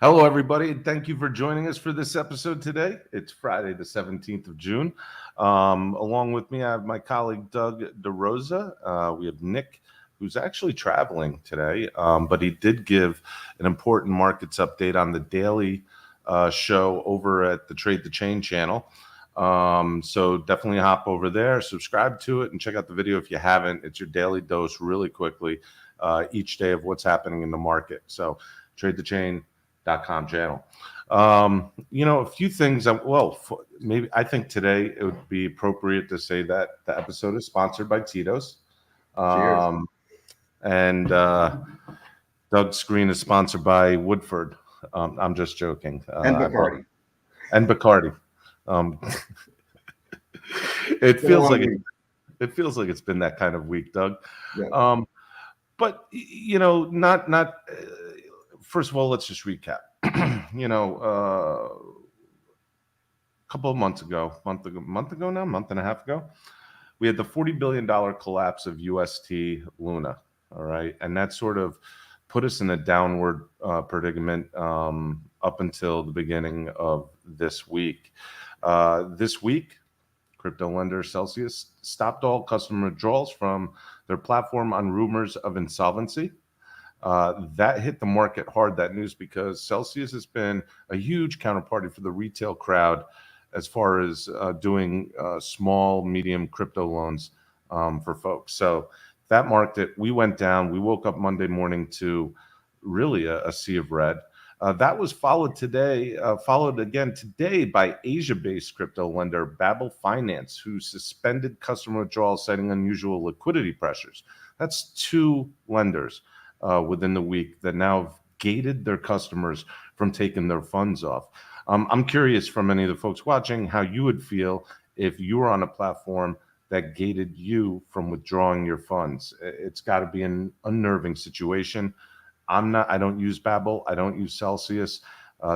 Hello, everybody, and thank you for joining us for this episode today. It's Friday, the 17th of June. Along with me, I have my colleague, Doug DeRosa. We have Nick, who's actually traveling today, but he did give an important markets update on the daily show over at the Trade the Chain channel. So definitely hop over there, subscribe to it, and check out the video if you haven't. It's your daily dose really quickly each day of what's happening in the market. So Trade the Chain channel. A few things. Maybe I think today it would be appropriate to say that the episode is sponsored by Tito's, Cheers. and Doug's screen is sponsored by Woodford. I'm just joking. And Bacardi. And Bacardi. Um, it It's been a feels long like week. it feels like it's been that kind of week, Doug. Yeah. But not. First of all, let's just recap. A couple of months ago, month and a half ago, we had the $40 billion collapse of UST Luna. All right. And that sort of put us in a downward predicament up until the beginning of this week. This week, crypto lender Celsius stopped all customer withdrawals from their platform on rumors of insolvency. That hit the market hard, that news, because Celsius has been a huge counterparty for the retail crowd as far as doing small, medium crypto loans for folks. So that marked it. We went down. We woke up Monday morning to really a sea of red. That was followed again today by Asia-based crypto lender Babel Finance, who suspended customer withdrawals citing unusual liquidity pressures. That's two lenders within the week that now have gated their customers from taking their funds off. I'm curious from any of the folks watching how you would feel if you were on a platform that gated you from withdrawing your funds. It's got to be an unnerving situation. I don't use Babel. I don't use Celsius.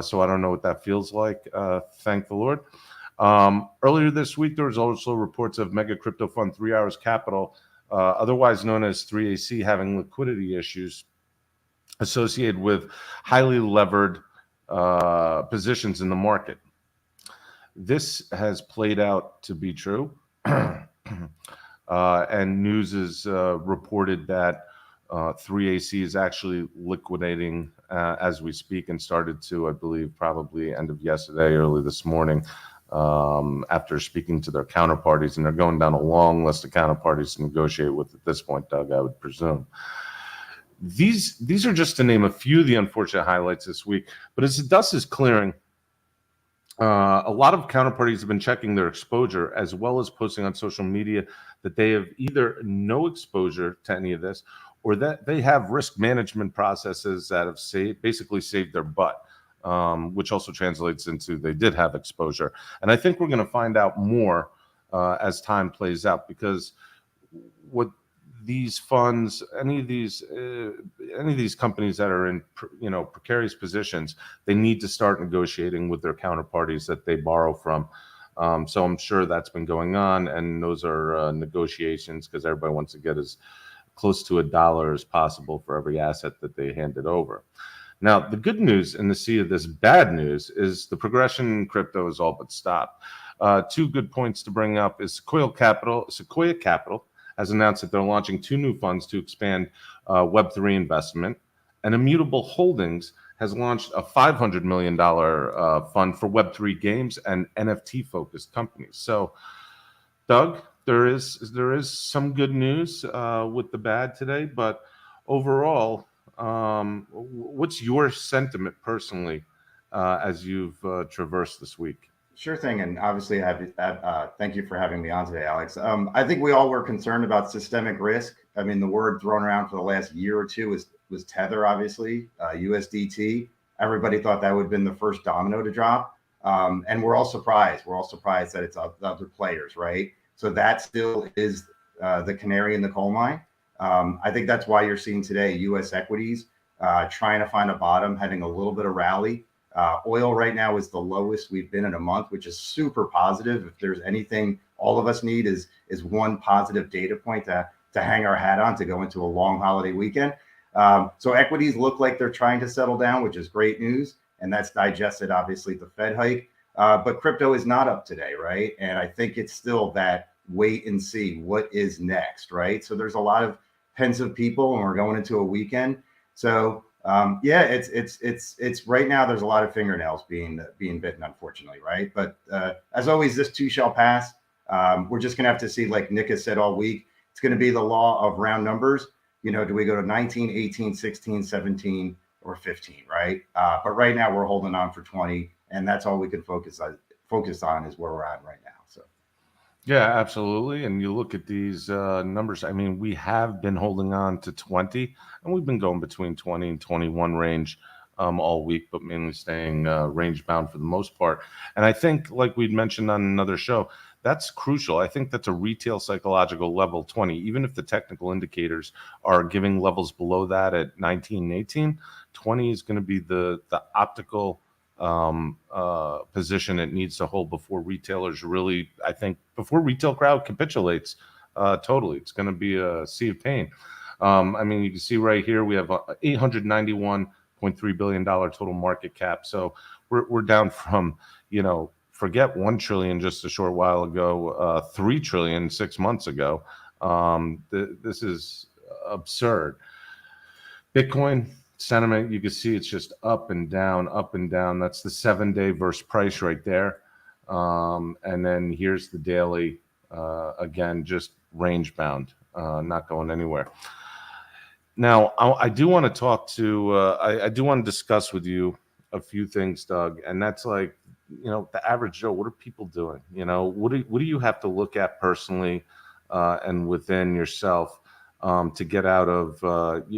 So I don't know what that feels like. Thank the Lord. Earlier this week, there was also reports of mega crypto fund 3 Hours Capital, otherwise known as 3AC, having liquidity issues associated with highly levered positions in the market. This has played out to be true. And news is reported that 3AC is actually liquidating as we speak, and started to, I believe, probably end of yesterday, early this morning, after speaking to their counterparties. And they're going down a long list of counterparties to negotiate with at this point, Doug, I would presume. These are just to name a few of the unfortunate highlights this week. But as the dust is clearing, a lot of counterparties have been checking their exposure, as well as posting on social media that they have either no exposure to any of this, or that they have risk management processes that have basically saved their butt, which also translates into they did have exposure. And I think we're going to find out more as time plays out, because what these funds, any of these companies that are in precarious positions, they need to start negotiating with their counterparties that they borrow from. So I'm sure that's been going on, and those are negotiations, because everybody wants to get as close to $1 as possible for every asset that they handed over. Now, the good news in the sea of this bad news is the progression in crypto is all but stopped. Two good points to bring up is Sequoia Capital has announced that they're launching two new funds to expand Web3 investment, and Immutable Holdings has launched a $500 million fund for Web3 games and NFT-focused companies. So, Doug, there is some good news with the bad today, but overall, what's your sentiment personally as you've traversed this week? Sure thing. And obviously, thank you for having me on today, Alex. I think we all were concerned about systemic risk. I mean, the word thrown around for the last year or two was Tether, obviously, USDT. Everybody thought that would have been the first domino to drop. And we're all surprised. We're all surprised that it's other players, right? So that still is the canary in the coal mine. I think that's why you're seeing today U.S. equities trying to find a bottom, having a little bit of rally. Oil right now is the lowest we've been in a month, which is super positive. If there's anything all of us need is one positive data point to hang our hat on to go into a long holiday weekend. So equities look like they're trying to settle down, which is great news. and that's digested obviously the Fed hike. But crypto is not up today, right? And I think it's still that wait and see what is next, right? So there's a lot of pensive people, and we're going into a weekend. So yeah, it's right now. There's a lot of fingernails being bitten, unfortunately, right? But as always, this too shall pass. We're just gonna have to see, like Nick has said all week. It's going to be the law of round numbers. You know, do we go to 19, 18, 16, 17, or 15, right? But right now we're holding on for 20, and that's all we can focus on is where we're at right now. So. Yeah, absolutely. And you look at these numbers. I mean, we have been holding on to 20, and we've been going between 20 and 21 range all week, but mainly staying range bound for the most part. And I think, like we'd mentioned on another show, that's crucial. I think that's a retail psychological level 20. Even if the technical indicators are giving levels below that at 19 and 18, 20 is going to be the optical position it needs to hold before retailers really, I think, before retail crowd capitulates totally. It's going to be a sea of pain. I mean, you can see right here we have a $891.3 billion total market cap. So we're down from, forget 1 trillion just a short while ago, 3 trillion 6 months ago. This is absurd. Bitcoin sentiment, you can see it's just up and down, up and down. That's the 7-day versus price right there. And then here's the daily, again, just range bound, not going anywhere. Now, I do want to talk to, I do want to discuss with you a few things, Doug, and that's like, the average Joe. What are people doing? What do you have to look at personally and within yourself to get out of,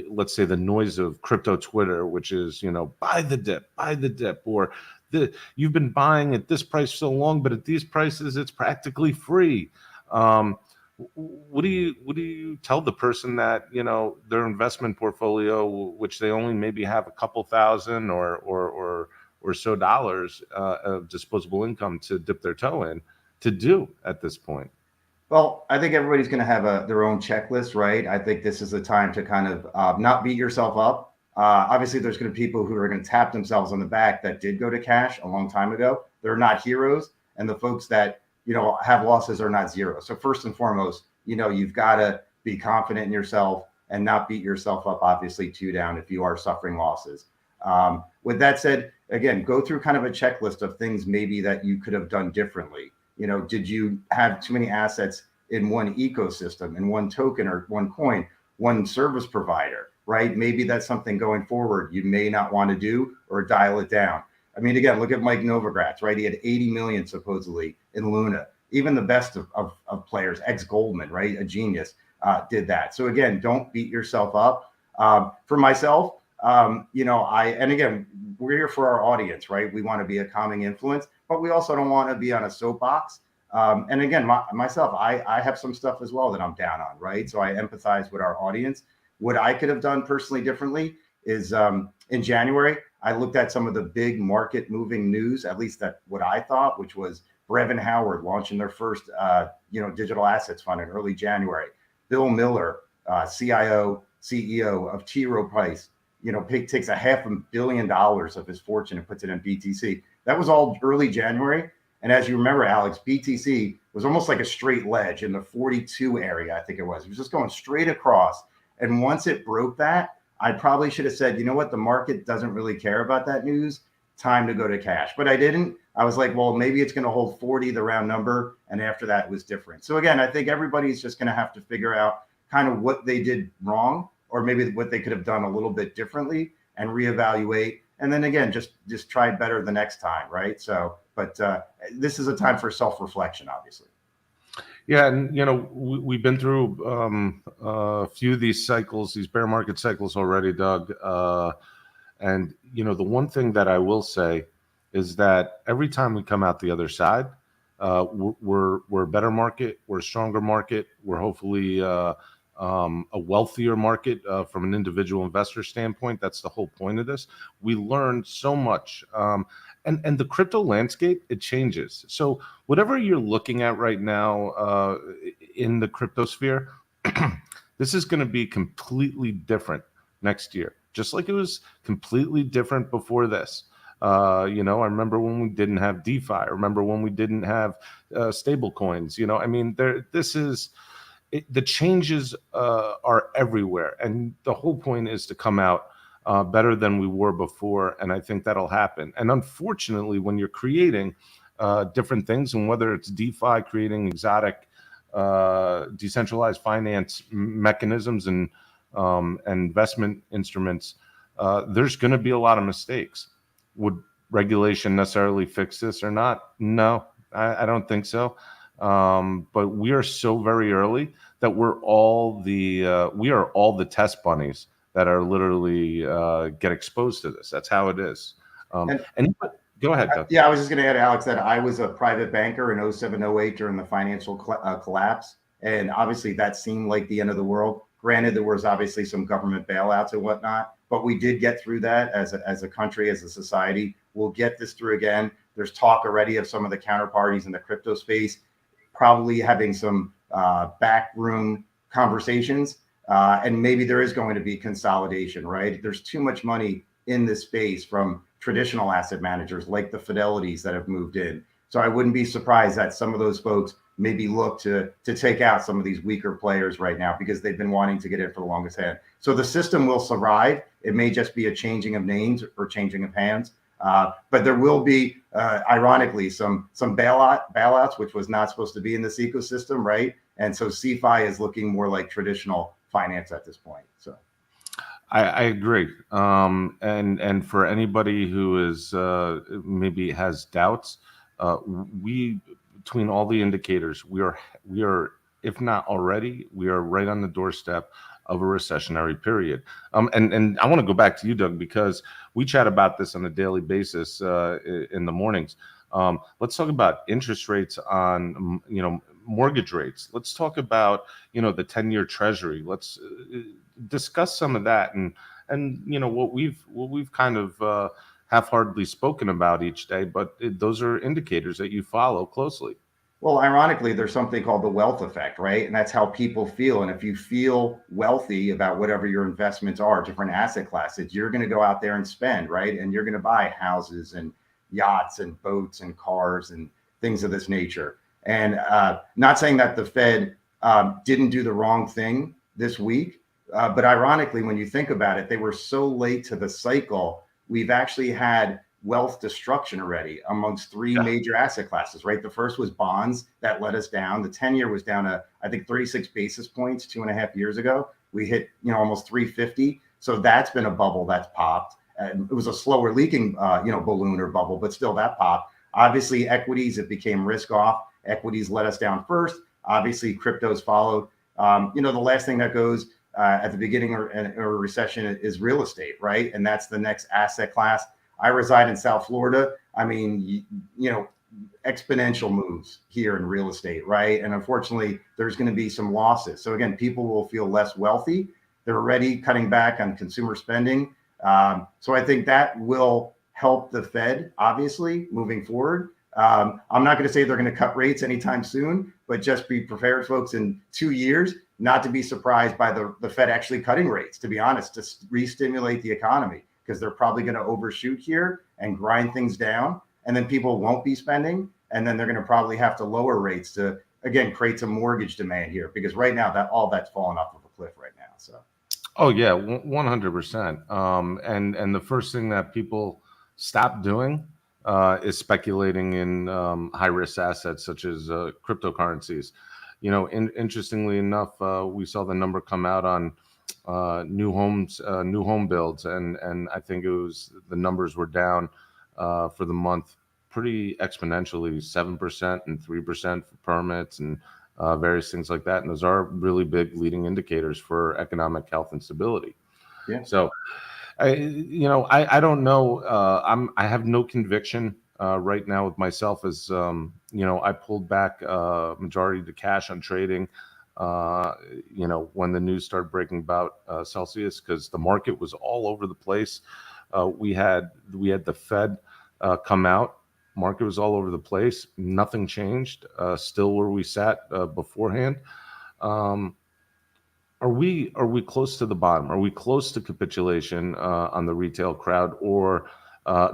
let's say, the noise of crypto Twitter, which is, buy the dip, or you've been buying at this price so long, but at these prices, it's practically free. What do you tell the person that, their investment portfolio, which they only maybe have a couple thousand or so dollars of disposable income to dip their toe in, to do at this point? Well, I think everybody's going to have their own checklist, right? I think this is a time to kind of not beat yourself up. Obviously, there's going to be people who are going to tap themselves on the back that did go to cash a long time ago. They're not heroes. And the folks that, have losses are not zero. So first and foremost, you've got to be confident in yourself and not beat yourself up, obviously, too down if you are suffering losses. With that said, again, go through kind of a checklist of things maybe that you could have done differently. Did you have too many assets in one ecosystem, in one token or one coin, one service provider, right? Maybe that's something going forward you may not want to do, or dial it down. I mean, again, look at Mike Novogratz, right? He had 80 million supposedly in Luna. Even the best of players, ex-Goldman, right? A genius, did that. So again, don't beat yourself up. For myself, and again, we're here for our audience, right? We want to be a calming influence, but we also don't want to be on a soapbox. And again, myself, I have some stuff as well that I'm down on, right? So I empathize with our audience. What I could have done personally differently is in January, I looked at some of the big market moving news, at least that what I thought, which was Brevin Howard launching their first, digital assets fund in early January. Bill Miller, CIO, CEO of T. Rowe Price, takes $500 million of his fortune and puts it in BTC. That was all early January. And as you remember, Alex, BTC was almost like a straight ledge in the 42 area, I think it was. It was just going straight across. And once it broke that, I probably should have said, you know what, the market doesn't really care about that news. Time to go to cash. But I didn't. I was like, well, maybe it's going to hold 40, the round number. And after that, it was different. So again, I think everybody's just going to have to figure out kind of what they did wrong, or maybe what they could have done a little bit differently, and reevaluate. And then again, just try better the next time, right? So, but this is a time for self-reflection, obviously. Yeah, and we've been through a few of these cycles, these bear market cycles already, Doug. And the one thing that I will say is that every time we come out the other side, we're a better market, we're a stronger market, we're hopefully a wealthier market from an individual investor standpoint. That's the whole point of this. We learned so much. And the crypto landscape, it changes. So whatever you're looking at right now in the crypto sphere, this is going to be completely different next year, just like it was completely different before this. I remember when we didn't have DeFi. I remember when we didn't have stable coins. I mean, the changes are everywhere, and the whole point is to come out better than we were before, and I think that'll happen. And unfortunately, when you're creating different things, and whether it's DeFi, creating exotic decentralized finance mechanisms and investment instruments, there's going to be a lot of mistakes. Would regulation necessarily fix this or not? No, I don't think so. But we are so very early that we are all the test bunnies that are literally get exposed to this. That's how it is. And go ahead, Doug. Yeah, I was just going to add, Alex, that I was a private banker in 07, 08 during the financial collapse. And obviously that seemed like the end of the world. Granted, there was obviously some government bailouts and whatnot, but we did get through that as a country, as a society. We'll get this through again. There's talk already of some of the counterparties in the crypto space probably having some backroom conversations. And maybe there is going to be consolidation, right? There's too much money in this space from traditional asset managers like the Fidelities that have moved in. So I wouldn't be surprised that some of those folks maybe look to take out some of these weaker players right now because they've been wanting to get in for the longest hand. So the system will survive. It may just be a changing of names or changing of hands. But there will be, ironically, some bailouts, which was not supposed to be in this ecosystem, right? And so CeFi is looking more like traditional finance at this point. So I agree. And for anybody who is maybe has doubts, we between all the indicators, we are, if not already, we are right on the doorstep of a recessionary period. And I want to go back to you, Doug, because we chat about this on a daily basis in the mornings. Let's talk about interest rates on, mortgage rates. Let's talk about, the 10-year treasury. Let's discuss some of that and what we've kind of half-heartedly spoken about each day, but those are indicators that you follow closely. Well, ironically, there's something called the wealth effect, right? And that's how people feel. And if you feel wealthy about whatever your investments are, different asset classes, you're going to go out there and spend, right? And you're going to buy houses and yachts and boats and cars and things of this nature. And not saying that the Fed didn't do the wrong thing this week, but ironically, when you think about it, they were so late to the cycle. We've actually had wealth destruction already amongst three major asset classes, right? The first was bonds that let us down. The 10-year was down to, I think, 36 basis points 2.5 years ago. We hit, almost 350. So that's been a bubble that's popped. And it was a slower leaking, balloon or bubble, but still that popped. Obviously, equities, it became risk off. Equities let us down first. Obviously, cryptos followed. The last thing that goes at the beginning or a recession is real estate, right? And that's the next asset class. I reside in South Florida. I mean, exponential moves here in real estate, right? And unfortunately, there's going to be some losses. So again, people will feel less wealthy. They're already cutting back on consumer spending. So I think that will help the Fed, obviously, moving forward. I'm not going to say they're going to cut rates anytime soon, but just be prepared, folks, in 2 years, not to be surprised by the Fed actually cutting rates, to be honest, to re-stimulate the economy, because they're probably going to overshoot here and grind things down. And then people won't be spending. And then they're going to probably have to lower rates to, again, create some mortgage demand here, because right now all that's falling off of a cliff right now. So. Oh yeah, 100%. And the first thing that people stop doing is speculating in high risk assets such as cryptocurrencies. Interestingly enough, we saw the number come out on new home builds, and I think the numbers were down for the month pretty exponentially, 7% and 3% for permits and various things like that. And those are really big leading indicators for economic health and stability. Yeah. So, I don't know. I have no conviction right now with myself as, I pulled back majority of the cash on trading, when the news started breaking about Celsius, because the market was all over the place. We had the Fed come out. Market was all over the place. Nothing changed. Still where we sat beforehand. Are we close to the bottom? Are we close to capitulation on the retail crowd, or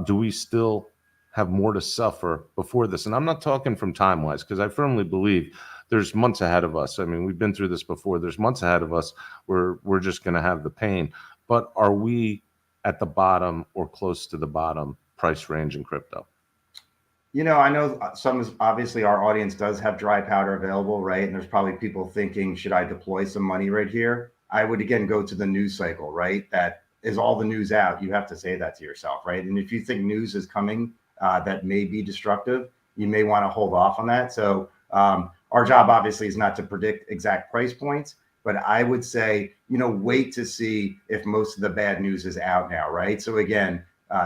Do we still have more to suffer before this? And I'm not talking from time-wise, because I firmly believe there's months ahead of us. I mean, we've been through this before. There's months ahead of us where we're just going to have the pain. But are we at the bottom or close to the bottom price range in crypto? You know, I know obviously our audience does have dry powder available, right? And there's probably people thinking, should I deploy some money right here? I would again go to the news cycle, right? That is all the news out. You have to say that to yourself, right? And if you think news is coming that may be destructive, you may want to hold off on that. So our job obviously is not to predict exact price points, but I would say, you know, wait to see if most of the bad news is out now, right? So again,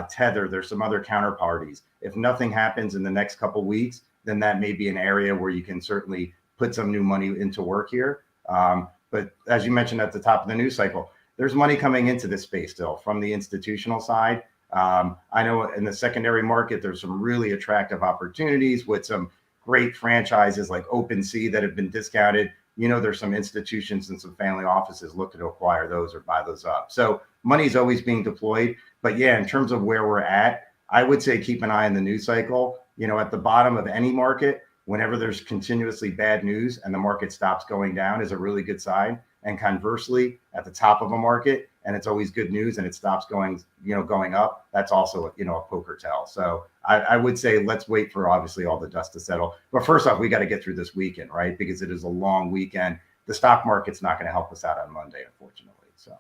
Tether, there's some other counterparties. If nothing happens in the next couple of weeks, then that may be an area where you can certainly put some new money into work here. But as you mentioned at the top of the news cycle, there's money coming into this space still from the institutional side. I know in the secondary market, there's some really attractive opportunities with some great franchises like OpenSea that have been discounted. You know, there's some institutions and some family offices looking to acquire those or buy those up. So money is always being deployed. But yeah, in terms of where we're at, I would say keep an eye on the news cycle. You know, at the bottom of any market, whenever there's continuously bad news and the market stops going down is a really good sign. And conversely, at the top of a market and it's always good news and it stops going, you know, going up, that's also, you know, a poker tell. So I would say let's wait for obviously all the dust to settle. But first off, we got to get through this weekend, right? Because it is a long weekend. The stock market's not going to help us out on Monday, unfortunately. So.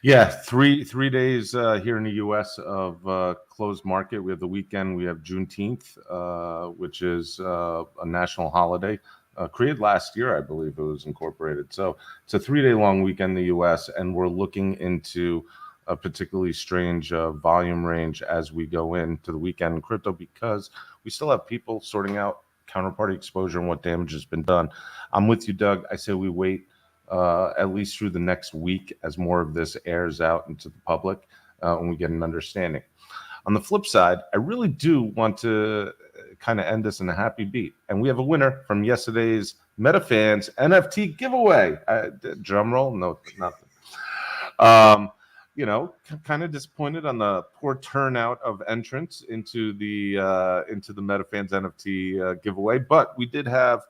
Yeah, three days here in the U.S. of closed market. We have the weekend. We have Juneteenth, which is a national holiday created last year, I believe it was incorporated. So it's a 3-day long weekend in the U.S., and we're looking into a particularly strange volume range as we go into the weekend in crypto, because we still have people sorting out counterparty exposure and what damage has been done. I'm with you, Doug. I say we wait at least through the next week as more of this airs out into the public and we get an understanding. On the flip side, I really do want to kind of end this in a happy beat. And we have a winner from yesterday's MetaFans NFT giveaway. Drum roll? No, nothing. You know, kind of disappointed on the poor turnout of entrants into the MetaFans NFT giveaway, but we did have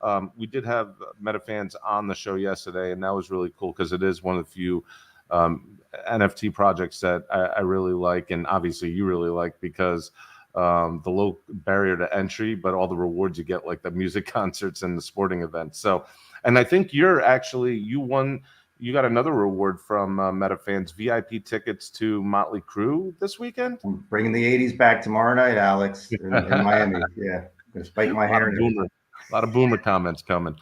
MetaFans on the show yesterday, and that was really cool because it is one of the few NFT projects that I really like, and obviously you really like, because the low barrier to entry, but all the rewards you get, like the music concerts and the sporting events. So, and I think you got another reward from MetaFans, VIP tickets to Motley Crue this weekend. I'm bringing the 80s back tomorrow night, Alex, in Miami. Yeah, I'm gonna spike my hair. A lot of boomer comments coming.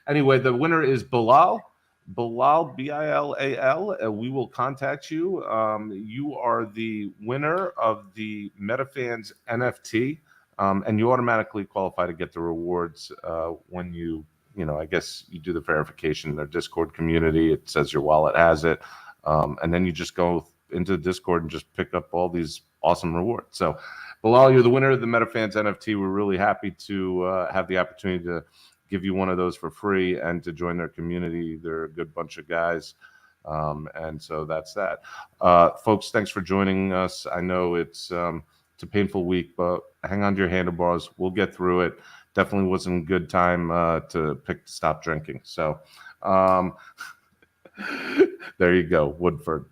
Anyway, the winner is Bilal, Bilal. We will contact you. You are the winner of the MetaFans NFT, and you automatically qualify to get the rewards when you know, I guess you do the verification in their Discord community. It says your wallet has it, and then you just go into the Discord and just pick up all these awesome rewards. So, Bilal, you're the winner of the MetaFans NFT. We're really happy to have the opportunity to give you one of those for free and to join their community. They're a good bunch of guys. And so that's that. Folks, thanks for joining us. I know it's a painful week, but hang on to your handlebars. We'll get through it. Definitely wasn't a good time to pick to stop drinking. So there you go, Woodford.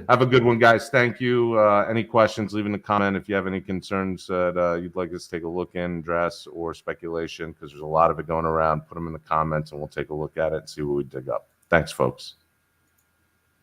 Have a good one, guys. Thank you. Any questions, leave in the comment. If you have any concerns that you'd like us to take a look in, address, or speculation, because there's a lot of it going around, put them in the comments and we'll take a look at it and see what we dig up. Thanks, folks.